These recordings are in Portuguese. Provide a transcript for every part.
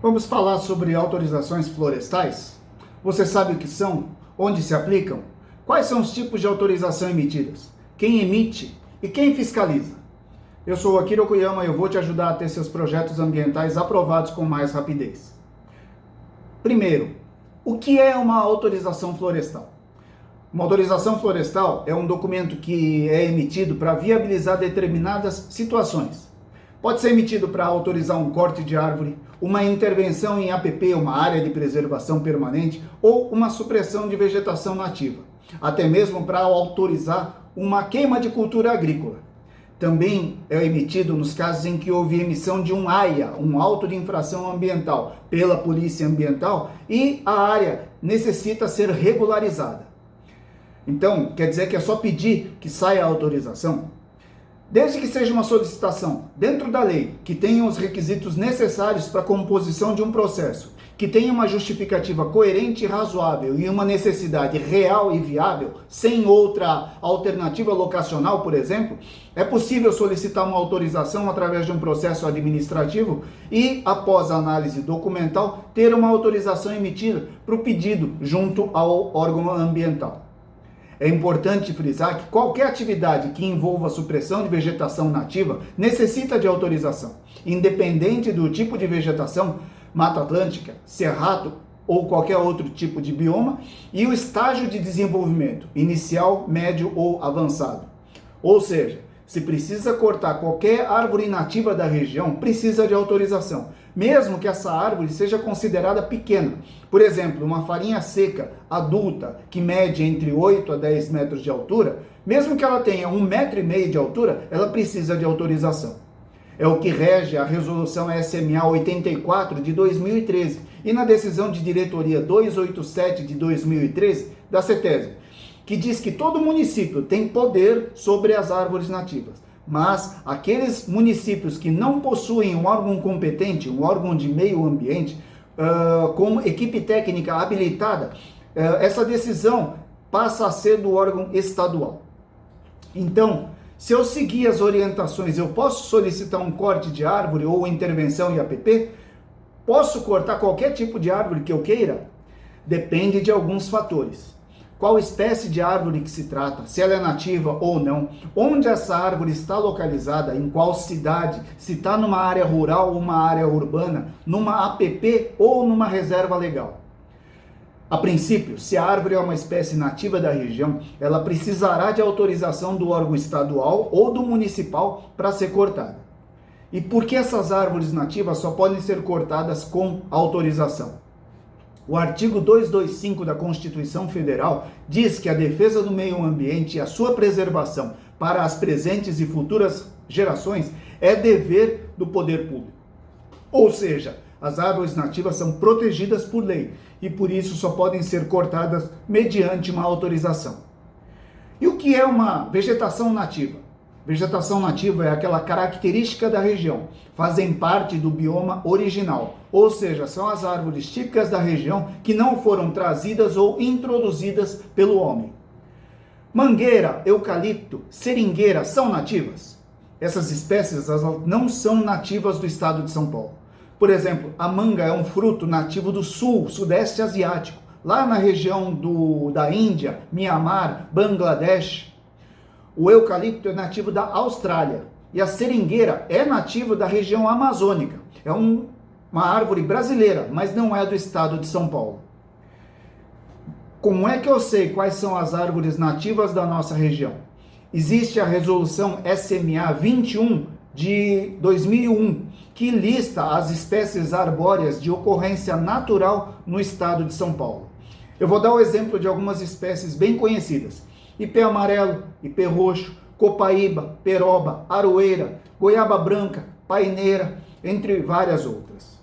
Vamos falar sobre autorizações florestais? Você sabe o que são? Onde se aplicam? Quais são os tipos de autorização emitidas? Quem emite e quem fiscaliza? Eu sou o Akira Okuyama e eu vou te ajudar a ter seus projetos ambientais aprovados com mais rapidez. Primeiro, o que é uma autorização florestal? Uma autorização florestal é um documento que é emitido para viabilizar determinadas situações. Pode ser emitido para autorizar um corte de árvore, uma intervenção em APP, uma área de preservação permanente, ou uma supressão de vegetação nativa, até mesmo para autorizar uma queima de cultura agrícola. Também é emitido nos casos em que houve emissão de um AIA, um auto de infração ambiental, pela Polícia Ambiental e a área necessita ser regularizada. Então, quer dizer que é só pedir que saia a autorização? Desde que seja uma solicitação dentro da lei, que tenha os requisitos necessários para a composição de um processo, que tenha uma justificativa coerente e razoável e uma necessidade real e viável, sem outra alternativa locacional, por exemplo, é possível solicitar uma autorização através de um processo administrativo e, após a análise documental, ter uma autorização emitida para o pedido junto ao órgão ambiental. É importante frisar que qualquer atividade que envolva supressão de vegetação nativa necessita de autorização, independente do tipo de vegetação, Mata Atlântica, Cerrado ou qualquer outro tipo de bioma, e o estágio de desenvolvimento, inicial, médio ou avançado. Ou seja, se precisa cortar qualquer árvore nativa da região, precisa de autorização, mesmo que essa árvore seja considerada pequena. Por exemplo, uma farinha seca, adulta, que mede entre 8 a 10 metros de altura, mesmo que ela tenha 1,5 m de altura, ela precisa de autorização. É o que rege a Resolução SMA 84 de 2013 e na Decisão de Diretoria 287 de 2013 da CETESB, que diz que todo município tem poder sobre as árvores nativas, mas aqueles municípios que não possuem um órgão competente, um órgão de meio ambiente, com equipe técnica habilitada, essa decisão passa a ser do órgão estadual. Então, se eu seguir as orientações, eu posso solicitar um corte de árvore ou intervenção em APP? Posso cortar qualquer tipo de árvore que eu queira? Depende de alguns fatores. Qual espécie de árvore que se trata, se ela é nativa ou não, onde essa árvore está localizada, em qual cidade, se está numa área rural ou uma área urbana, numa APP ou numa reserva legal. A princípio, se a árvore é uma espécie nativa da região, ela precisará de autorização do órgão estadual ou do municipal para ser cortada. E por que essas árvores nativas só podem ser cortadas com autorização? O artigo 225 da Constituição Federal diz que a defesa do meio ambiente e a sua preservação para as presentes e futuras gerações é dever do poder público. Ou seja, as árvores nativas são protegidas por lei e por isso só podem ser cortadas mediante uma autorização. E o que é uma vegetação nativa? Vegetação nativa é aquela característica da região, fazem parte do bioma original, ou seja, são as árvores típicas da região que não foram trazidas ou introduzidas pelo homem. Mangueira, eucalipto, seringueira são nativas? Essas espécies não são nativas do estado de São Paulo. Por exemplo, a manga é um fruto nativo do sul, sudeste asiático, lá na região da Índia, Mianmar, Bangladesh. O eucalipto é nativo da Austrália e a seringueira é nativa da região amazônica. É uma árvore brasileira, mas não é do estado de São Paulo. Como é que eu sei quais são as árvores nativas da nossa região? Existe a Resolução SMA 21 de 2001, que lista as espécies arbóreas de ocorrência natural no estado de São Paulo. Eu vou dar o exemplo de algumas espécies bem conhecidas: ipê amarelo, ipê roxo, copaíba, peroba, aroeira, goiaba branca, paineira, entre várias outras.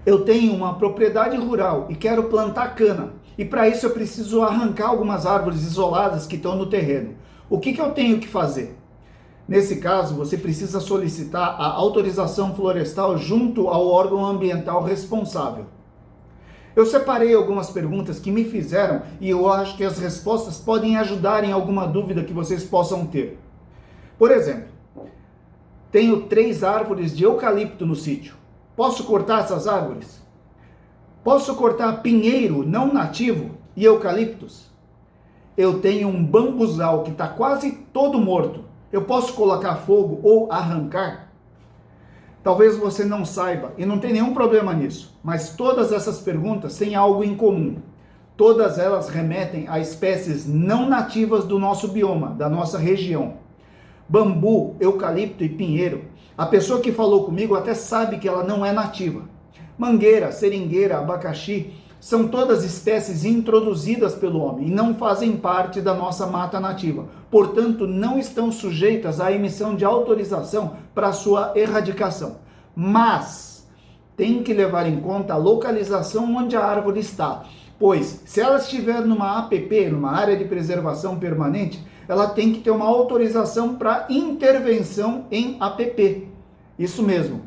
Eu tenho uma propriedade rural e quero plantar cana, e para isso eu preciso arrancar algumas árvores isoladas que estão no terreno. O que eu tenho que fazer? Nesse caso, você precisa solicitar a autorização florestal junto ao órgão ambiental responsável. Eu separei algumas perguntas que me fizeram e eu acho que as respostas podem ajudar em alguma dúvida que vocês possam ter. Por exemplo, tenho 3 árvores de eucalipto no sítio. Posso cortar essas árvores? Posso cortar pinheiro não nativo e eucaliptos? Eu tenho um bambuzal que está quase todo morto. Eu posso colocar fogo ou arrancar? Talvez você não saiba e não tem nenhum problema nisso, mas todas essas perguntas têm algo em comum. Todas elas remetem a espécies não nativas do nosso bioma, da nossa região. Bambu, eucalipto e pinheiro. A pessoa que falou comigo até sabe que ela não é nativa. Mangueira, seringueira, abacaxi, são todas espécies introduzidas pelo homem e não fazem parte da nossa mata nativa. Portanto, não estão sujeitas à emissão de autorização para sua erradicação. Mas tem que levar em conta a localização onde a árvore está. Pois, se ela estiver numa APP, numa área de preservação permanente, ela tem que ter uma autorização para intervenção em APP. Isso mesmo.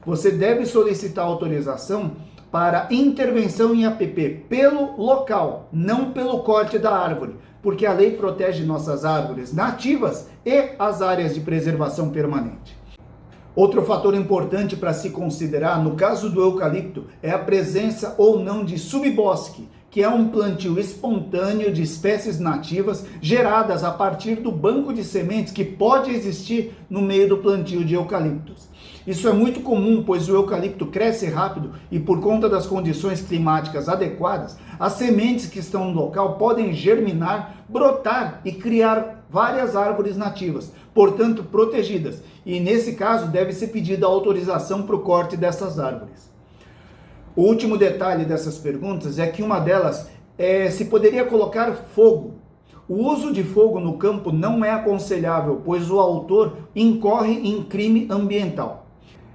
Você deve solicitar autorização para intervenção em APP pelo local, não pelo corte da árvore, porque a lei protege nossas árvores nativas e as áreas de preservação permanente. Outro fator importante para se considerar no caso do eucalipto é a presença ou não de subbosque, que é um plantio espontâneo de espécies nativas geradas a partir do banco de sementes que pode existir no meio do plantio de eucaliptos. Isso é muito comum, pois o eucalipto cresce rápido e por conta das condições climáticas adequadas, as sementes que estão no local podem germinar, brotar e criar várias árvores nativas, portanto protegidas, e nesse caso deve ser pedida a autorização para o corte dessas árvores. O último detalhe dessas perguntas é que uma delas é se poderia colocar fogo. O uso de fogo no campo não é aconselhável, pois o autor incorre em crime ambiental.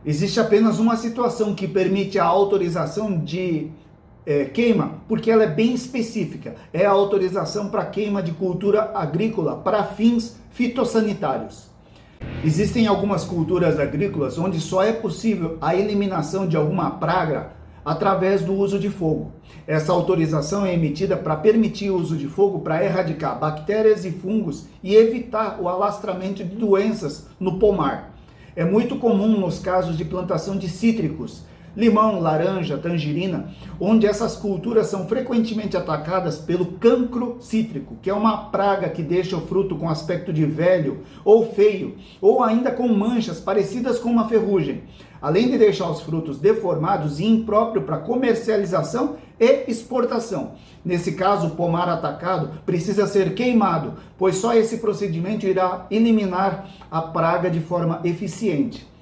Existe apenas uma situação que permite a autorização de queima, porque ela é bem específica. É a autorização para queima de cultura agrícola para fins fitossanitários. Existem algumas culturas agrícolas onde só é possível a eliminação de alguma praga através do uso de fogo. Essa autorização é emitida para permitir o uso de fogo para erradicar bactérias e fungos e evitar o alastramento de doenças no pomar. É muito comum nos casos de plantação de cítricos, limão, laranja, tangerina, onde essas culturas são frequentemente atacadas pelo cancro cítrico, que é uma praga que deixa o fruto com aspecto de velho ou feio, ou ainda com manchas parecidas com uma ferrugem, além de deixar os frutos deformados e impróprio para comercialização e exportação. Nesse caso, o pomar atacado precisa ser queimado, pois só esse procedimento irá eliminar a praga de forma eficiente.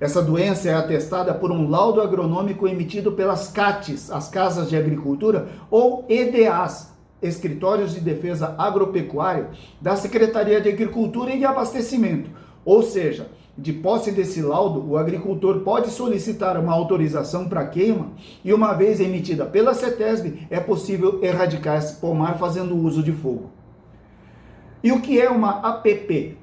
Essa doença é atestada por um laudo agronômico emitido pelas CATs, as Casas de Agricultura, ou EDAs, Escritórios de Defesa Agropecuária, da Secretaria de Agricultura e de Abastecimento. Ou seja, de posse desse laudo, o agricultor pode solicitar uma autorização para queima e, uma vez emitida pela CETESB, é possível erradicar esse pomar fazendo uso de fogo. E o que é uma APP?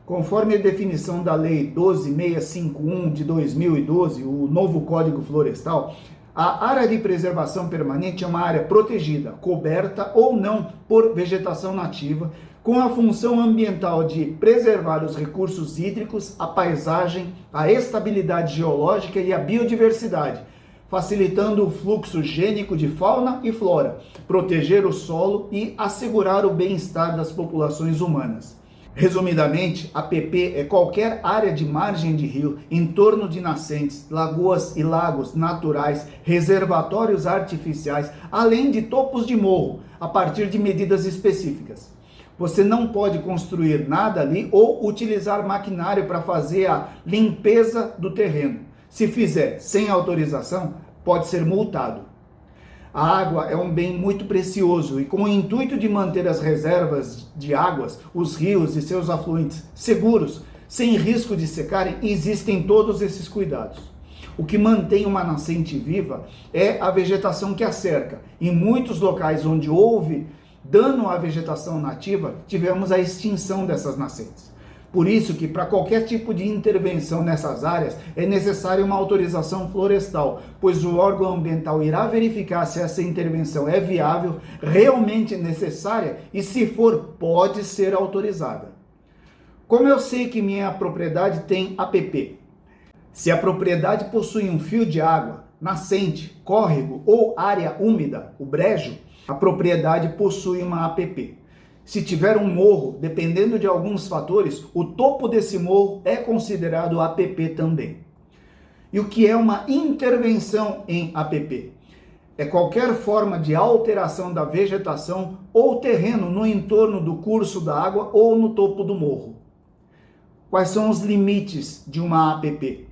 Conforme a definição da Lei 12.651 de 2012, o novo Código Florestal, a área de preservação permanente é uma área protegida, coberta ou não por vegetação nativa, com a função ambiental de preservar os recursos hídricos, a paisagem, a estabilidade geológica e a biodiversidade, facilitando o fluxo gênico de fauna e flora, proteger o solo e assegurar o bem-estar das populações humanas. Resumidamente, APP é qualquer área de margem de rio, entorno de nascentes, lagoas e lagos naturais, reservatórios artificiais, além de topos de morro, a partir de medidas específicas. Você não pode construir nada ali ou utilizar maquinário para fazer a limpeza do terreno. Se fizer sem autorização, pode ser multado. A água é um bem muito precioso e com o intuito de manter as reservas de águas, os rios e seus afluentes seguros, sem risco de secarem, existem todos esses cuidados. O que mantém uma nascente viva é a vegetação que a cerca. Em muitos locais onde houve dano à vegetação nativa, tivemos a extinção dessas nascentes. Por isso que para qualquer tipo de intervenção nessas áreas é necessária uma autorização florestal, pois o órgão ambiental irá verificar se essa intervenção é viável, realmente necessária e, se for, pode ser autorizada. Como eu sei que minha propriedade tem APP? Se a propriedade possui um fio de água, nascente, córrego ou área úmida, o brejo, a propriedade possui uma APP. Se tiver um morro, dependendo de alguns fatores, o topo desse morro é considerado APP também. E o que é uma intervenção em APP? É qualquer forma de alteração da vegetação ou terreno no entorno do curso da água ou no topo do morro. Quais são os limites de uma APP?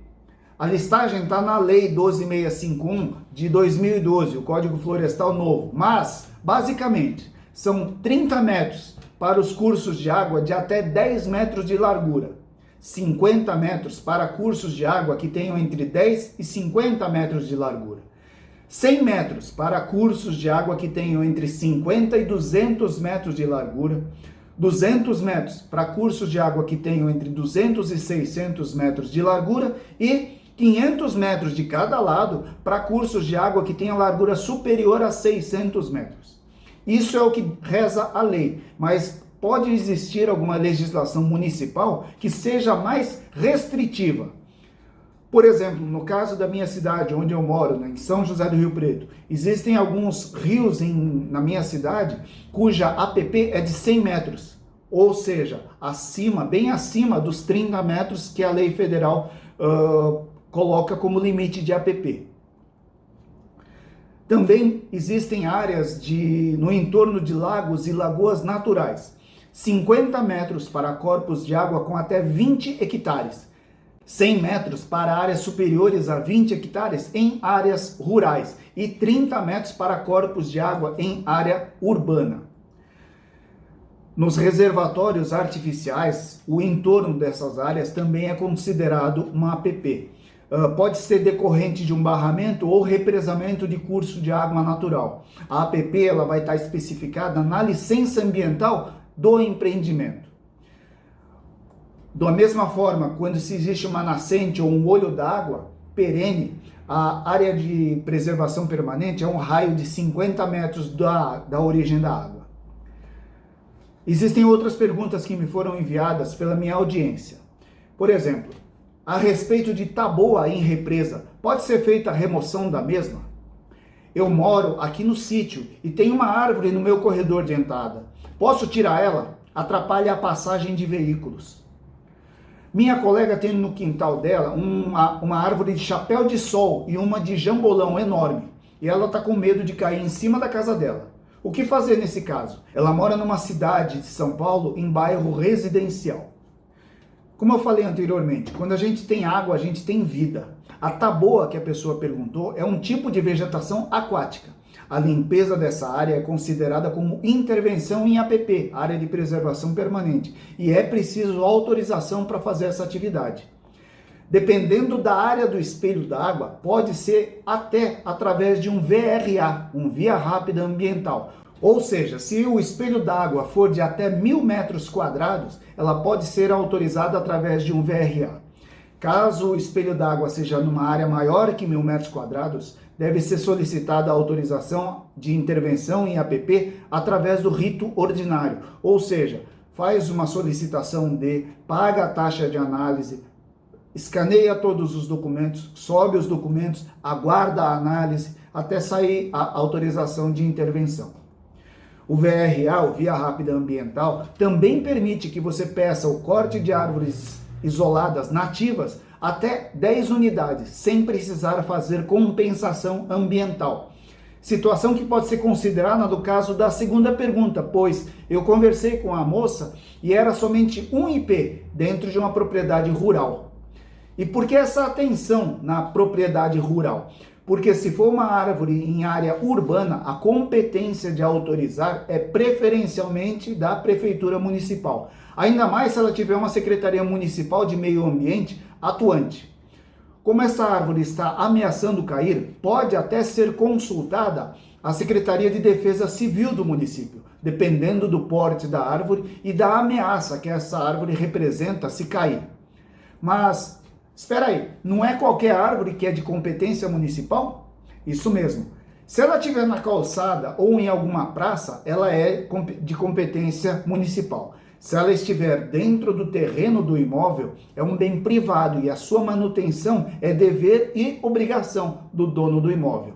A listagem está na Lei 12.651 de 2012, o Código Florestal novo, mas, basicamente, são 30 metros para os cursos de água de até 10 metros de largura, 50 metros para cursos de água que tenham entre 10 e 50 metros de largura, 100 metros para cursos de água que tenham entre 50 e 200 metros de largura, 200 metros para cursos de água que tenham entre 200 e 600 metros de largura e 500 metros de cada lado para cursos de água que tenham largura superior a 600 metros. Isso é o que reza a lei, mas pode existir alguma legislação municipal que seja mais restritiva. Por exemplo, no caso da minha cidade, onde eu moro, em São José do Rio Preto, existem alguns rios na minha cidade cuja APP é de 100 metros, ou seja, bem acima dos 30 metros que a lei federal coloca como limite de APP. Também existem áreas no entorno de lagos e lagoas naturais, 50 metros para corpos de água com até 20 hectares, 100 metros para áreas superiores a 20 hectares em áreas rurais e 30 metros para corpos de água em área urbana. Nos reservatórios artificiais, o entorno dessas áreas também é considerado uma APP. Pode ser decorrente de um barramento ou represamento de curso de água natural. A APP ela vai estar especificada na licença ambiental do empreendimento. Da mesma forma, quando se existe uma nascente ou um olho d'água perene, a área de preservação permanente é um raio de 50 metros da origem da água. Existem outras perguntas que me foram enviadas pela minha audiência. Por exemplo, a respeito de taboa em represa, pode ser feita a remoção da mesma? Eu moro aqui no sítio e tem uma árvore no meu corredor de entrada. Posso tirar ela? Atrapalha a passagem de veículos. Minha colega tem no quintal dela uma árvore de chapéu de sol e uma de jambolão enorme. E ela está com medo de cair em cima da casa dela. O que fazer nesse caso? Ela mora numa cidade de São Paulo, em bairro residencial. Como eu falei anteriormente, quando a gente tem água, a gente tem vida. A taboa que a pessoa perguntou é um tipo de vegetação aquática. A limpeza dessa área é considerada como intervenção em APP, área de preservação permanente, e é preciso autorização para fazer essa atividade. Dependendo da área do espelho d'água, pode ser até através de um VRA, um Via Rápida Ambiental. Ou seja, se o espelho d'água for de até 1.000 metros quadrados, ela pode ser autorizada através de um VRA. Caso o espelho d'água seja numa área maior que 1.000 metros quadrados, deve ser solicitada a autorização de intervenção em APP através do rito ordinário. Ou seja, faz uma solicitação paga a taxa de análise, escaneia todos os documentos, sobe os documentos, aguarda a análise até sair a autorização de intervenção. O VRA, o Via Rápida Ambiental, também permite que você peça o corte de árvores isoladas nativas até 10 unidades, sem precisar fazer compensação ambiental. Situação que pode ser considerada no caso da segunda pergunta, pois eu conversei com a moça e era somente um IP dentro de uma propriedade rural. E por que essa atenção na propriedade rural? Porque se for uma árvore em área urbana, a competência de autorizar é preferencialmente da Prefeitura Municipal. Ainda mais se ela tiver uma Secretaria Municipal de Meio Ambiente atuante. Como essa árvore está ameaçando cair, pode até ser consultada a Secretaria de Defesa Civil do município, dependendo do porte da árvore e da ameaça que essa árvore representa se cair. Mas espera aí, não é qualquer árvore que é de competência municipal? Isso mesmo. Se ela estiver na calçada ou em alguma praça, ela é de competência municipal. Se ela estiver dentro do terreno do imóvel, é um bem privado e a sua manutenção é dever e obrigação do dono do imóvel.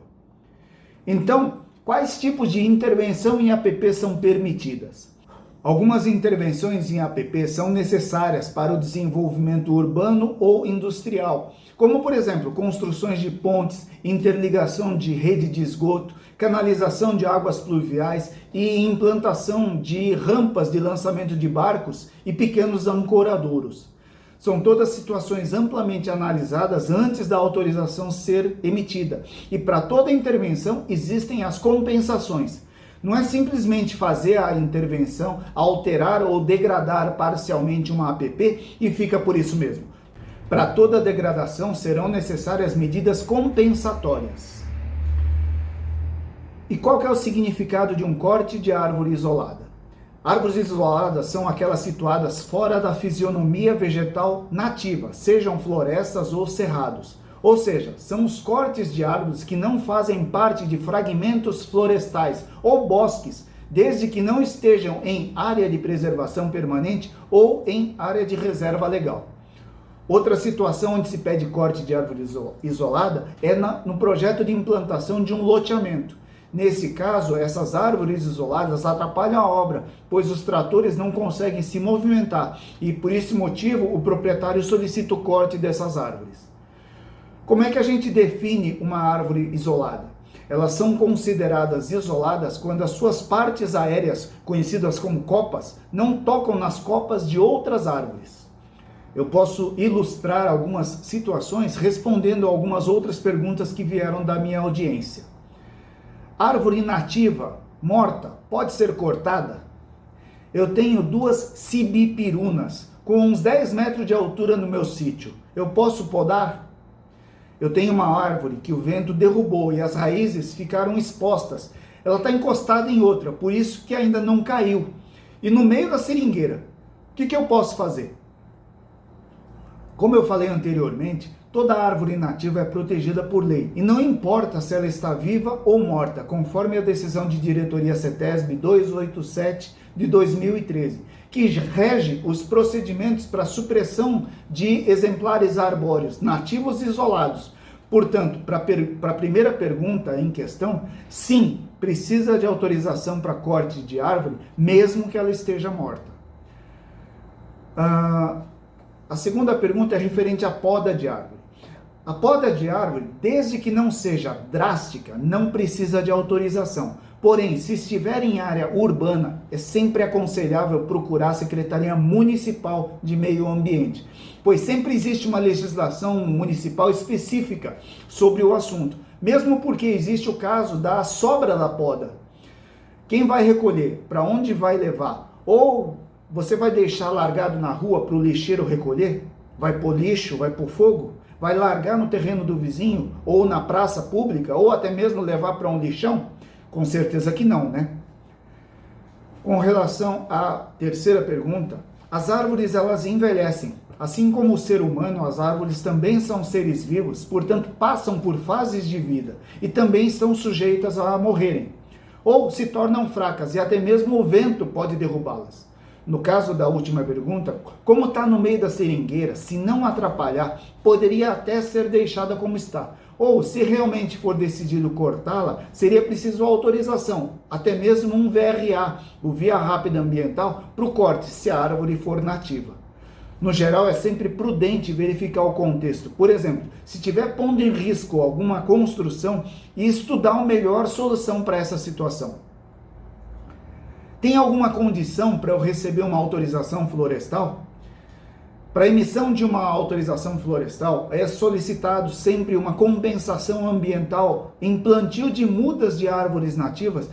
Então, quais tipos de intervenção em APP são permitidas? Algumas intervenções em APP são necessárias para o desenvolvimento urbano ou industrial, como, por exemplo, construções de pontes, interligação de rede de esgoto, canalização de águas pluviais e implantação de rampas de lançamento de barcos e pequenos ancoradouros. São todas situações amplamente analisadas antes da autorização ser emitida. E para toda intervenção existem as compensações. Não é simplesmente fazer a intervenção, alterar ou degradar parcialmente uma APP e fica por isso mesmo. Para toda degradação serão necessárias medidas compensatórias. E qual que é o significado de um corte de árvore isolada? Árvores isoladas são aquelas situadas fora da fisionomia vegetal nativa, sejam florestas ou cerrados. Ou seja, são os cortes de árvores que não fazem parte de fragmentos florestais ou bosques, desde que não estejam em área de preservação permanente ou em área de reserva legal. Outra situação onde se pede corte de árvore isolada é no projeto de implantação de um loteamento. Nesse caso, essas árvores isoladas atrapalham a obra, pois os tratores não conseguem se movimentar e, por esse motivo, o proprietário solicita o corte dessas árvores. Como é que a gente define uma árvore isolada? Elas são consideradas isoladas quando as suas partes aéreas, conhecidas como copas, não tocam nas copas de outras árvores. Eu posso ilustrar algumas situações respondendo a algumas outras perguntas que vieram da minha audiência. Árvore nativa, morta, pode ser cortada? Eu tenho 2 sibipirunas com uns 10 metros de altura no meu sítio. Eu posso podar? Eu tenho uma árvore que o vento derrubou e as raízes ficaram expostas. Ela está encostada em outra, por isso que ainda não caiu. E no meio da seringueira, o que eu posso fazer? Como eu falei anteriormente, toda árvore nativa é protegida por lei, e não importa se ela está viva ou morta, conforme a decisão de diretoria CETESB 287 de 2013, que rege os procedimentos para supressão de exemplares arbóreos nativos isolados. Portanto, para a primeira pergunta em questão, sim, precisa de autorização para corte de árvore, mesmo que ela esteja morta. A segunda pergunta é referente à poda de árvore. A poda de árvore, desde que não seja drástica, não precisa de autorização. Porém, se estiver em área urbana, é sempre aconselhável procurar a Secretaria Municipal de Meio Ambiente, pois sempre existe uma legislação municipal específica sobre o assunto, mesmo porque existe o caso da sobra da poda. Quem vai recolher? Para onde vai levar? Ou você vai deixar largado na rua para o lixeiro recolher? Vai pôr lixo? Vai pôr fogo? Vai largar no terreno do vizinho? Ou na praça pública? Ou até mesmo levar para um lixão? Com certeza que não, né? Com relação à terceira pergunta, as árvores elas envelhecem. Assim como o ser humano, as árvores também são seres vivos, portanto passam por fases de vida e também estão sujeitas a morrerem. Ou se tornam fracas e até mesmo o vento pode derrubá-las. No caso da última pergunta, como está no meio da seringueira, se não atrapalhar, poderia até ser deixada como está. Ou, se realmente for decidido cortá-la, seria preciso autorização, até mesmo um VRA, o Via Rápida Ambiental, para o corte, se a árvore for nativa. No geral, é sempre prudente verificar o contexto. Por exemplo, se estiver pondo em risco alguma construção, e estudar uma melhor solução para essa situação. Tem alguma condição para eu receber uma autorização florestal? Para a emissão de uma autorização florestal, é solicitado sempre uma compensação ambiental em plantio de mudas de árvores nativas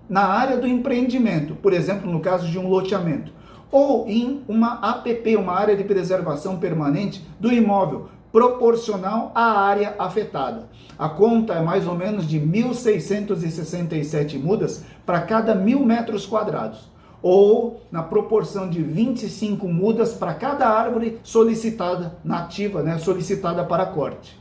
na área do empreendimento, por exemplo, no caso de um loteamento, ou em uma APP, uma área de preservação permanente do imóvel, proporcional à área afetada. A conta é mais ou menos de 1.667 mudas para cada 1.000 metros quadrados, ou na proporção de 25 mudas para cada árvore solicitada, nativa, solicitada para corte.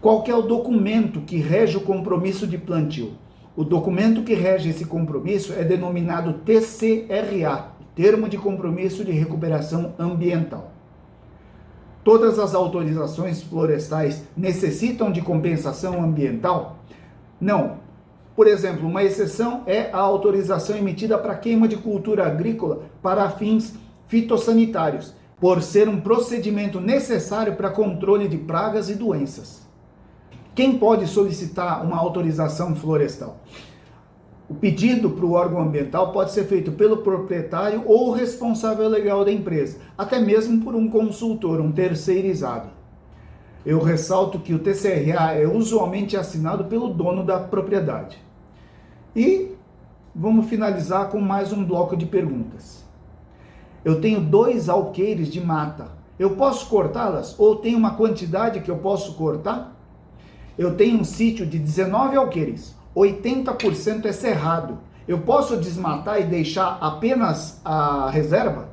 Qual que é o documento que rege o compromisso de plantio? O documento que rege esse compromisso é denominado TCRA, Termo de Compromisso de Recuperação Ambiental. Todas as autorizações florestais necessitam de compensação ambiental? Não. Por exemplo, uma exceção é a autorização emitida para queima de cultura agrícola para fins fitossanitários, por ser um procedimento necessário para controle de pragas e doenças. Quem pode solicitar uma autorização florestal? O pedido para o órgão ambiental pode ser feito pelo proprietário ou responsável legal da empresa, até mesmo por um consultor, um terceirizado. Eu ressalto que o TCRA é usualmente assinado pelo dono da propriedade. E vamos finalizar com mais um bloco de perguntas. Eu tenho 2 alqueires de mata. Eu posso cortá-las? Ou tem uma quantidade que eu posso cortar? Eu tenho um sítio de 19 alqueires. 80% é cerrado. Eu posso desmatar e deixar apenas a reserva?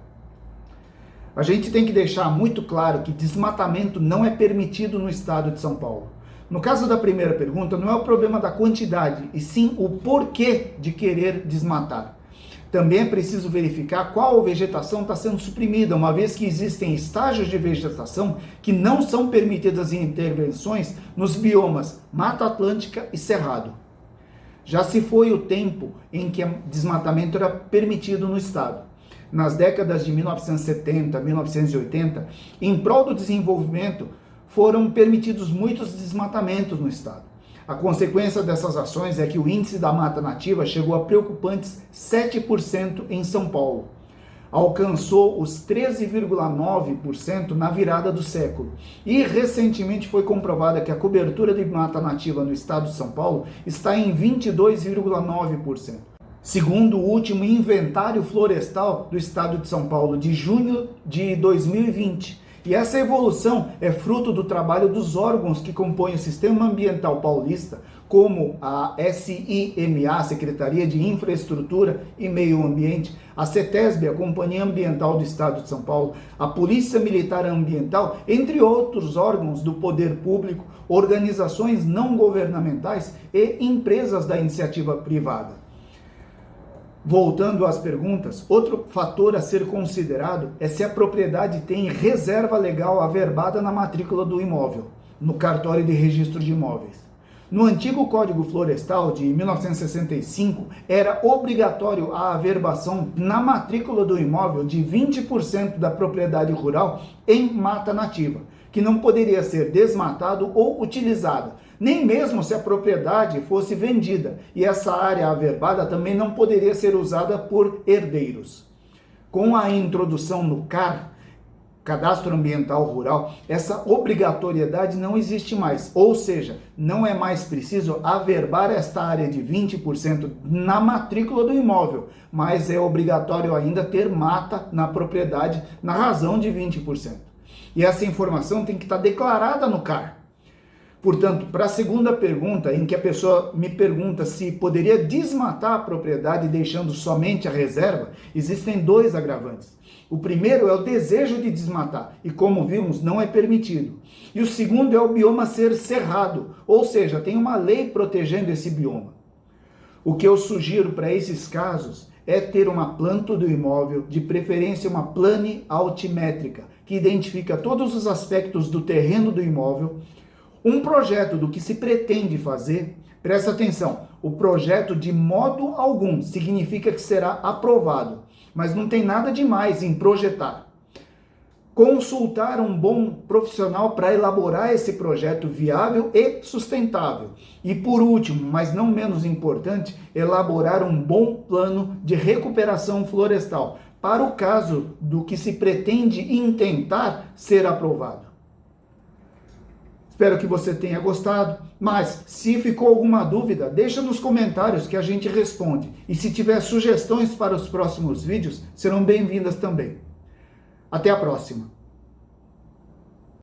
A gente tem que deixar muito claro que desmatamento não é permitido no estado de São Paulo. No caso da primeira pergunta, não é o problema da quantidade, e sim o porquê de querer desmatar. Também é preciso verificar qual vegetação está sendo suprimida, uma vez que existem estágios de vegetação que não são permitidas em intervenções nos biomas Mata Atlântica e Cerrado. Já se foi o tempo em que desmatamento era permitido no estado. Nas décadas de 1970, 1980, em prol do desenvolvimento, foram permitidos muitos desmatamentos no estado. A consequência dessas ações é que o índice da mata nativa chegou a preocupantes 7% em São Paulo. Alcançou os 13,9% na virada do século. E recentemente foi comprovada que a cobertura de mata nativa no estado de São Paulo está em 22,9%. Segundo o último inventário florestal do estado de São Paulo, de junho de 2020. E essa evolução é fruto do trabalho dos órgãos que compõem o Sistema Ambiental Paulista, como a SIMA, Secretaria de Infraestrutura e Meio Ambiente, a CETESB, a Companhia Ambiental do Estado de São Paulo, a Polícia Militar Ambiental, entre outros órgãos do poder público, organizações não governamentais e empresas da iniciativa privada. Voltando às perguntas, outro fator a ser considerado é se a propriedade tem reserva legal averbada na matrícula do imóvel, no cartório de registro de imóveis. No antigo Código Florestal de 1965, era obrigatório a averbação na matrícula do imóvel de 20% da propriedade rural em mata nativa, que não poderia ser desmatado ou utilizada, nem mesmo se a propriedade fosse vendida, e essa área averbada também não poderia ser usada por herdeiros. Com a introdução no CAR, Cadastro Ambiental Rural, essa obrigatoriedade não existe mais, ou seja, não é mais preciso averbar esta área de 20% na matrícula do imóvel, mas é obrigatório ainda ter mata na propriedade na razão de 20%. E essa informação tem que estar declarada no CAR. Portanto, para a segunda pergunta, em que a pessoa me pergunta se poderia desmatar a propriedade deixando somente a reserva, existem 2 agravantes. O primeiro é o desejo de desmatar, e como vimos, não é permitido. E o segundo é o bioma ser cerrado, ou seja, tem uma lei protegendo esse bioma. O que eu sugiro para esses casos é ter uma planta do imóvel, de preferência uma plane altimétrica, que identifica todos os aspectos do terreno do imóvel, um projeto do que se pretende fazer. Presta atenção, o projeto de modo algum significa que será aprovado, mas não tem nada demais em projetar. Consultar um bom profissional para elaborar esse projeto viável e sustentável. E por último, mas não menos importante, elaborar um bom plano de recuperação florestal, para o caso do que se pretende intentar ser aprovado. Espero que você tenha gostado, mas se ficou alguma dúvida, deixa nos comentários que a gente responde. E se tiver sugestões para os próximos vídeos, serão bem-vindas também. Até a próxima!